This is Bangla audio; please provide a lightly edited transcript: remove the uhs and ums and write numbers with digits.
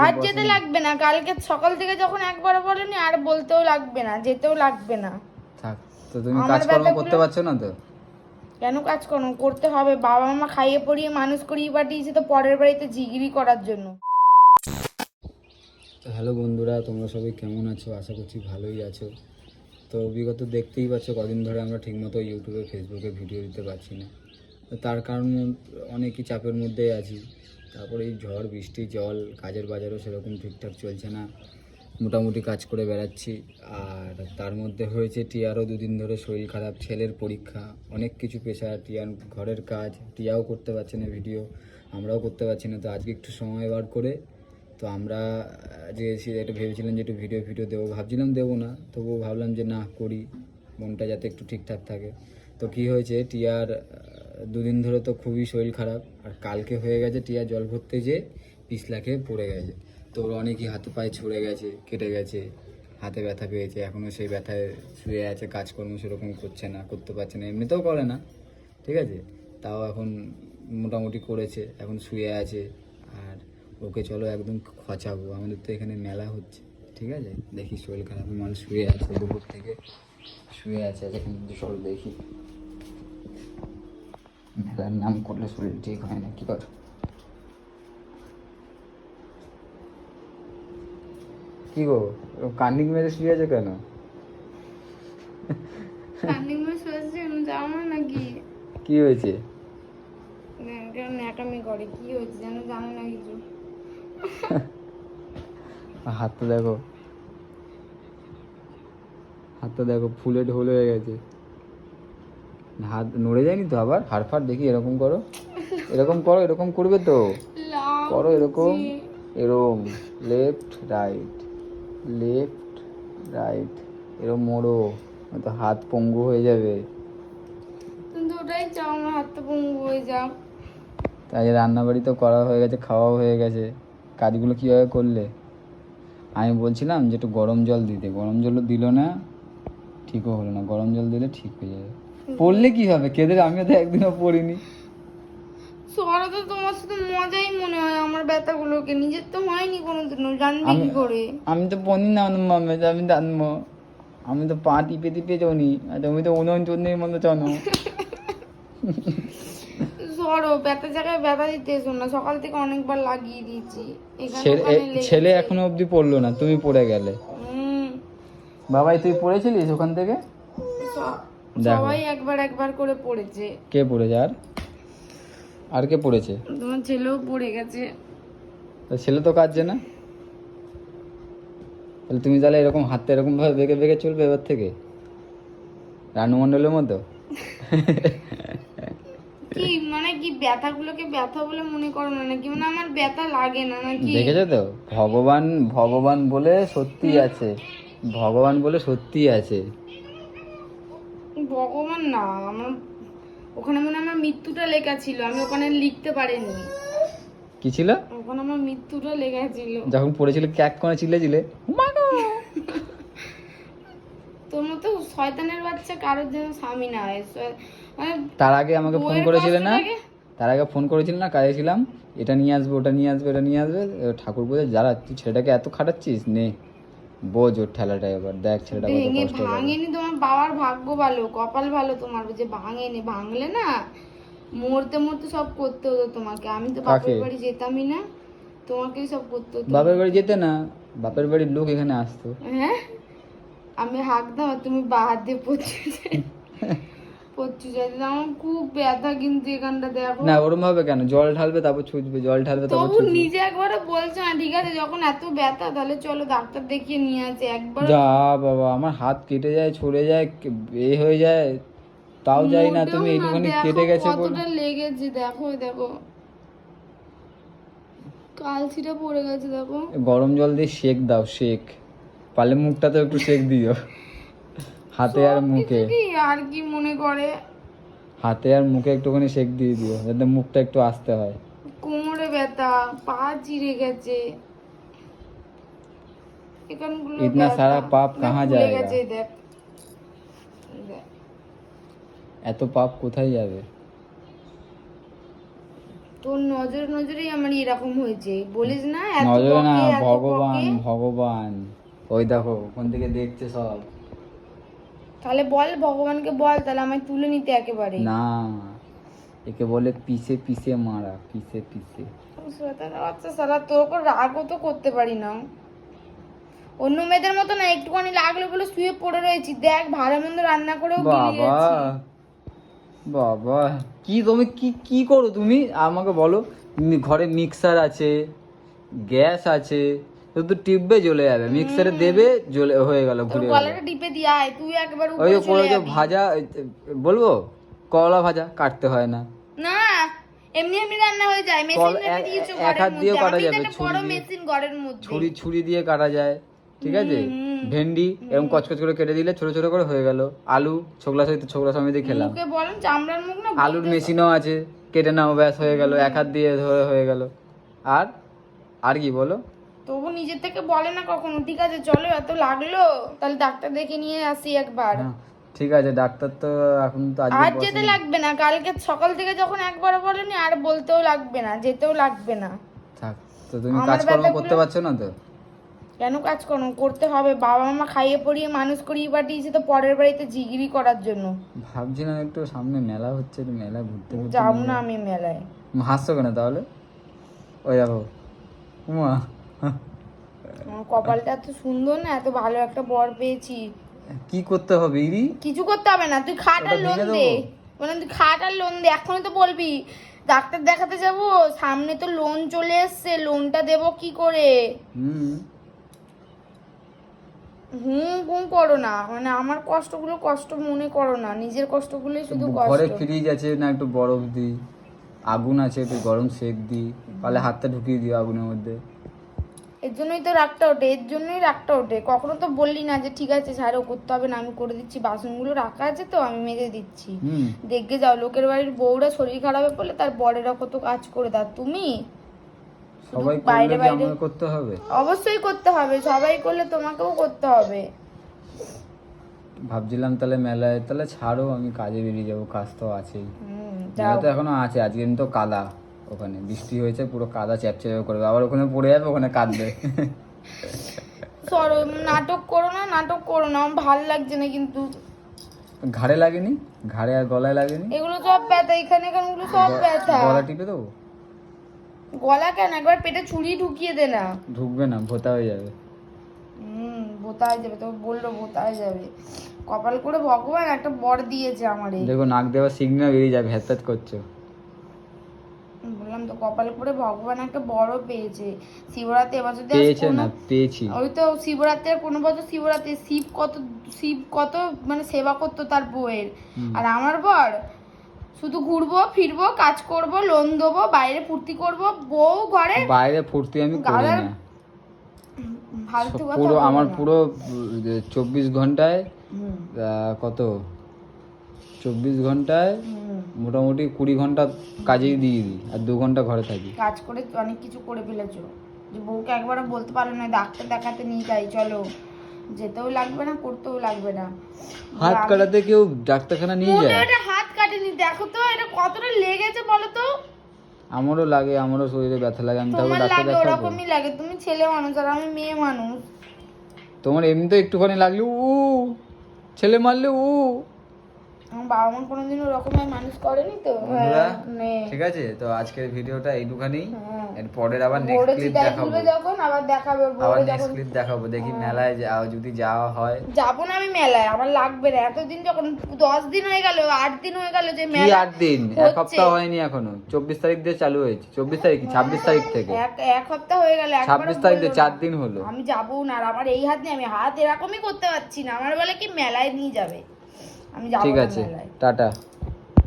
আজ যেতে লাগবে না, কালকে সকাল থেকে যখন একবার বলেনি আর বলতেও লাগবে না, যেতেও লাগবে না। থাক, তো তুমি কাজকর্ম করতে পারছো না তো? কেন কাজকর্ম করতে হবে? বাবা মা খাইয়ে পড়িয়ে মানুষ করিয়ে পাঠিয়েছে তো পরের বাড়িতে জিগিরি করার জন্য। তো হ্যালো বন্ধুরা, তোমরা সবাই কেমন আছো? আশা করছি ভালোই আছো। তো বিগত দেখতেই পাচ্ছ কদিন ধরে আমরা ঠিকমতো ইউটিউবে ফেসবুকে ভিডিও দিতে পারছি না। তো তার কারণ অনেকই চাপের মধ্যেই আছি। তারপরে এই ঝড় বৃষ্টি জল, কাজের বাজারও সেরকম ঠিকঠাক চলছে না, মোটামুটি কাজ করে বেড়াচ্ছি। আর তার মধ্যে হয়েছে টিয়ারও দুদিন ধরে শরীর খারাপ, ছেলের পরীক্ষা, অনেক কিছু প্রেশার, টিয়ার ঘরের কাজ, টিয়াও করতে পারছে না ভিডিও, আমরাও করতে পারছি না। তো আজকে একটু সময় বার করে তো আমরা যে একটু ভেবেছিলাম যে একটু ভিডিও দেবো, ভাবছিলাম দেবো না, তবুও ভাবলাম যে না করি, মনটা যাতে একটু ঠিকঠাক থাকে। তো কি হয়েছে, টিয়ার দুদিন ধরে তো খুবই শরীর খারাপ, আর কালকে হয়ে গেছে টিয়া জল ভরতে যেয়ে পিছলা খেয়ে পড়ে গেছে। তো ওর অনেকই হাতে পায়ে ছুঁড়ে গেছে, কেটে গেছে, হাতে ব্যথা পেয়েছে, এখনও সেই ব্যথায় শুয়ে আছে, কাজকর্ম সেরকম করছে না, করতে পারছে না, এমনিতেও করে না, ঠিক আছে, তাও এখন মোটামুটি করেছে, এখন শুয়ে আছে। আর ওকে চলো একদম খচাবো, আমাদের তো এখানে মেলা হচ্ছে, ঠিক আছে, দেখি শরীর খারাপ মানুষ শুয়ে আছে, দুপুর থেকে শুয়ে আছে, এখন চলো দেখি। মেলার নাম করলে শরীর ঠিক হয় না, কি কর? কি গো, কান্নিং মেরে শুয়ে আছে কেন? কান্নিং মেরে শুয়ে আছে জানো নাকি? কি হয়েছে? ন্যাকামি করে, কি হয়েছে জানো? জানো না কিছু? হাতটা দেখো, হাতটা দেখো, ফুলে ঢোল হয়ে গেছে। হাত নড়ে যায়নি তো? আবার হাড়ফাড় দেখি, এরকম করো, এরকম করো, এরকম করবে তো, করো এরকম, এরম লেফট রাইট, লেফট রাইট, এরম মোড়ো, তো হাত পঙ্গু হয়ে যাবে। কিন্তু ওটাই চাও, আমার হাতটা পঙ্গু হয়ে যাও। তাই রান্নাবাড়ি তো করা হয়ে গেছে, খাওয়াও হয়ে গেছে, কাজগুলো কীভাবে করলে? আমি বলছিলাম যে একটু গরম জল দিতে, গরম জলও দিল না, ঠিকও হলো না, গরম জল দিলে ঠিক হয়ে যাবে। পড়লে কি হবে, কেঁদে, আমিও তো একদিনও পড়িনি। সরা তো তোমার সাথে মজাই মনে হয় আমার ব্যথাগুলোকে, নিজের তো হয়নি কোনোদিনও, জানবি কি করে? আমি তো পড়ি না, আমি জানবো, আমি তো পা টিপে টিপে চনি, আর তুমি তো উনুন চন্নির মতো চনো। সরো, ব্যথা জায়গায় ব্যথা দিতে এসো না, সকাল থেকে অনেকবার লাগিয়ে দিয়েছি, এখানে ওখানে ছেলে লেগেছে। এখনো অবধি পড়লো না, তুমি পড়ে গেলে। বাবাই তুই পড়েছিলিস ওখান থেকে? দেখো সবাই একবার একবার করে পড়েছে। কে পড়েছে, আর কে পড়েছে? তোমার ছেলেও পড়ে গেছে। তা ছেলে তো কাঁদছে না, তাহলে তুমি তাহলে এরকম হাতটা এরকম ভাবে বেঁকে বেঁকে চলবে এবার থেকে, রানু মণ্ডলের মতো? কি মানে, কি ব্যথাগুলোকে ব্যথা বলে মনে করো না নাকি? মানে আমার ব্যথা লাগে না নাকি? দেখেছো তো, ভগবান ভগবান বলে সত্যি আছে, ভগবান বলে সত্যি আছে। ভগবান না, আমার ওখানে মনে হয় আমার মৃত্যুটা লেখা ছিল, আমি ওখানে লিখতে পারিনি। কি ছিল ওখানে আমার মৃত্যুটা লেখা ছিল। যখন পড়েছিল ক্যাক করে চিল্লেছিলে? তোর মতো শয়তানের বাচ্চা কারোর যেন স্বামী না হয়। মানে তার আগে আমাকে ফোন করেছিলে না? কষ্টটাকে তার আগে ফোন করেছিল না, কাজে ছিলাম, এটা নিয়ে আসবে, ওটা নিয়ে আসবে, এটা নিয়ে আসবে, ঠাকুর বলে যারা, তুই ছেলেটাকে এত খাটাচ্ছিস, নে বোঝ ওর ঠেলাটা, এবার দেখ ছেলেটা কত ভেঙে কষ্ট করে। ভাঙেনি, তোমার বাবার ভাগ্য ভালো, কপাল ভালো তোমার যে ভাঙেনি, ভাঙলে না মরতে মরতে সব করতে হতো তোমাকে। আমি তো বাপের বাড়ি যেতামই না, তোমাকেই সব করতে হতো। বাপের বাড়ি যেতে না, বাপের বাড়ির লোক এখানে আসতো। হ্যাঁ, আমি হাঁকতাম আর তুমি বা হাত দিয়ে পড়ছি যাইতে। আমার খুব ব্যথা কিন্তু এখানটা, দেখো না ওরম ভাবে কেন, জল ঢালবে তারপর ছুঁচবে, জল ঢালবে তারপর তবু ছুঁচবে। নিজে একবারও বলছো না, ঠিক আছে যখন এত ব্যথা তাহলে চলো ডাক্তার দেখিয়ে নিয়ে আসি একবার। যা বাবা, আমার হাত কেটে যায়, ছড়ে যায়, এ হয়ে যায়, তাও যাই না, তুমি এইটুখানি কেটে গেছে বলে। কতটা লেগেছে দেখো, দেখো কালছিটা পড়ে গেছে দেখো। গরম জল দিয়ে সেক দাও, সেক, পারলে মুখটাতে একটু সেক দিও, হাতে আর মুখে, আর কি মনে করে, হাতে আর মুখে একটুখানি সেক দিয়ে দিও, যাতে মুখটা একটু আস্তে হয়। কোমরে ব্যথা, পা চিড়ে গেছে, এখানগুলো ইতনা সারা পাপ কাহা যায়গা? গেছে দেখ, এত পাপ কোথায় যাবে? তোর নজরেই আমার এরকম হয়েছে, বলিস না এত নজরে না, বকে, এত ভগবান বকে। ভগবান ওই দেখো কোন দিকে দেখছে সব। তাহলে বল ভগবানকে বল, তাহলে আমায় তুলে নিতে একেবারে। না, একে বলে পিছে পিছে মারা, পিছে পিছে। আচ্ছা সালা, তোর উপর রাগও তো করতে পারি না। অন্য মেয়েদের মতো না, একটুখানি লাগলো বলে শুয়ে পড়ে রয়েছি, দেখ ভালো মন্দ রান্না করেও গিলে বাবা গেছি। বাবা, কি তুমি কি কি করো তুমি আমাকে বলো? ঘরে মিক্সার আছে, গ্যাস আছে, তো টিপবে জ্বলে যাবে, মিক্সারে দেবে জ্বলে হয়ে গেল, তোর ঘুরে গেল। গলাটা টিপে দিয়ে আয়, তুই একবার ওই উপরে যে করে চলে যে যাবি। ভাজা, বলবো করলা ভাজা কাটতে হয় না, না, এমনি এমনি রান্না হয়ে যায়, কল মেশিন রেখে দিয়েছো এক ঘরের হাত দিয়েও মধ্যে। কাটা আমি তো যাবে, একটা ছুরি বড় দিয়ে, মেশিন ঘরের মধ্যে। ছুরি দিয়ে কাটা যায়, ঠিক আছে। ভেন্ডি এরকম কচকচ করে কেটে দিলে ছোট ছোট করে হয়ে গেল। আলু ছোকলা সমেত খেলাম। মুখে বলেন চামড়ার মুখ না, আলুর মেশিনও আছে, কেটে নাও, ব্যাস হয়ে গেল, এক হাত দিয়ে ধরে হয়ে গেল। আর আর কি বলো? তবু নিজের থেকে বলে না কখনো, ঠিক আছে চলো এত লাগলো, তাহলে ডাক্তার দেখে নিয়ে আসি একবার। হ্যাঁ, ঠিক আছে, ডাক্তার তো এখন তো আর আজকে যেতে বসেনি। লাগবে না, কালকে সকাল থেকে যখন একবার বলেনি, আর বলতেও লাগবে না, যেতেও লাগবে না। থাক, তো তুমি আমার কাজকর্ম ব্যাপারগুলো- করতে পারছো না তো? কেন কাজ করতে হবে? বাবা মা খাইয়ে পড়িয়ে মানুষ করিয়ে পাঠিয়েছে তো পরের বাড়িতে জিগিরি করার জন্য। ভাবছিলাম একটু সামনে মেলা হচ্ছে, একটু মেলা ঘুরতে ঘুরতে যাবো নিয়ে না যাবো। আমি মেলায়। হাসছো কেন তাহলে? ওই দেখো, উমা, আমার কপালটা এত সুন্দর না, এত ভালো একটা বর পেয়েছি। কি করতে হবে ইরি? কিছু করতে হবে না, তুই খাট আর ওটা লোন ভেঙে দে। দেবো? মানে তুই খাট আর লোন দে, এখনই তো বলবি ডাক্তার দেখাতে যাব, সামনে তো লোন চলে এসছে, লোনটা দেবো কি করে? হুম, হুম করো না, মানে আমার কষ্টগুলো কষ্ট মনে করো না, নিজের কষ্টগুলোই শুধু ঘরে কষ্ট। ফ্রিজ আছে না, একটু বরফ দিই, আগুন আছে একটু গরম সেক দিই, পারলে হাতটা ঢুকিয়ে দিও আগুনের মধ্যে। এর জন্যই তো রাগটা ওঠে, এর জন্যই রাগটা ওঠে। কখনো তো বললি না যে ঠিক আছে ছাড়ো, করতে হবে না, আমি করে দিচ্ছি, বাসনগুলো রাখা আছে তো আমি মেজে দিচ্ছি। হুম, দেখে যাও, লোকের বাড়ির বউরা শরীর খারাপ হয়ে পড়লে তার বরেরা কত কাজ করে দাও, তুমি শুধু সবাই করলে বাইরে কি বাইরে। আমাকে করতে হবে? অবশ্যই করতে হবে, সবাই করলে তোমাকেও করতে হবে। ভাবছিলাম তাহলে মেলায়, তাহলে ছাড়ো, আমি কাজে বেরিয়ে যাবো, কাজ তো আছেই। যাও। মেলা তো এখনো আছে, আজকে তো কাদা, ওখানে বৃষ্টি হয়েছে, পুরো কাদা চ্যাপচ্যাপে করবে, আবার ওখানে পড়ে যাবে, ওখানে কাঁদবে। সরো, নাটক করো না, নাটক করো না, আমার ভাল লাগছে না কিন্তু। ঘাড়ে লাগেনি? ঘাড়ে আর গলায় লাগেনি? এগুলো সব ব্যথা, এখানে এখানগুলো সব ব্যথা। গলা টিপে দেবো? গলা কেন, একবার পেটে ছুরি ঢুকিয়ে দে না। ঢুকবে না, ভোতা হয়ে যাবে। ভোতা হয়ে যাবে, তো বললো ভোতা হয়ে যাবে। কপাল করে ভগবান একটা বর দিয়েছে আমারে। দেখো নাক দেওয়ার সিগন্যাল বেরিয়ে যাবে, হ্যাত করছো। বললাম তো কপাল করে ভগবান একটা বড় পেয়েছে। শিবরাত্রি এবছর যদি পেয়েছে না, পেয়েছি। ওই তো শিবরাত্রির কোনো বছর শিবরাত্রি শিব কত মানে সেবা করতো তার বউয়ের। আর আমার বর শুধু ঘুরবো ফিরবো, কাজ করব, লোন দেবো, বাইরে ফুর্তি করব, বউ ঘরে। বাইরে ফুর্তি আমি করি গালার না, ফালতু কথা পুরো বলো আমার না। পুরো 24 ঘন্টায় হুম, কত, 24 ঘন্টায় হুম। মোটামুটি 20 ঘন্টা কাজেই দিয়ে দিই, আর 2 ঘন্টা ঘরে থাকি। কাজ করে অনেক কিছু করে ফেলেছো, যে বউকে একবারও বলতে পারলো না ডাক্তার দেখাতে নিয়ে যাই চলো, যেতেও লাগবে না, করতেও লাগবে না। হাত কাটাতে কেউ ডাক্তারখানা নিয়ে মোটেও যায়? এটা হাত কাটেনি, দেখো তো এটা কতটা লেগেছে বলো তো। আমারও লাগে, আমারও শরীরে ব্যথা লাগে, আমি তারপর তোমার ডাক্তার লাগে দেখাবো? ওরকমই লাগে, তুমি ছেলে মানুষ আর আমি মেয়ে মানুষ। তোমার এমনিতে একটুখানি লাগলে ছেলে মারলে আমার বাবা মা কোনোদিন ওরকমই মানুষ করেনি তো। বন্ধুরা, নে। ঠিক আছে, তো আজকের ভিডিওটা এইটুখানি। হ্যাঁ। এর পরের আবার নেক্সট বোর্ডে ক্লিপ চিটাই দেখাবো, তুলবে যখন আবার দেখাবে, আবার বোর্ডে নেক্সট যখন ক্লিপ দেখাবো, দেখি মেলায় যদি যাওয়া হয়। যাবো না আমি মেলায়, আমার লাগবে না, এতদিন যখন 10 দিন হয়ে গেল, 8 দিন হয়ে গেল যে কি মেলা 8 দিন? এক হচ্ছে। সপ্তাহ হয়নি এখনো, 24 তারিখ দিয়ে চালু হয়েছে, 24 তারিখ কি 26 তারিখ থেকে, এক সপ্তাহ হয়ে গেল, 26 তারিখ দিয়ে 4 দিন হলো। আমি যাবো না, আর আমার এই হাত নিয়ে আমি হাত এরকমই করতে পারছি না, আমার বলে কি মেলায় নিয়ে যাবে, আমি যাবো ঠিক না আছে, মেলায়। টাটা।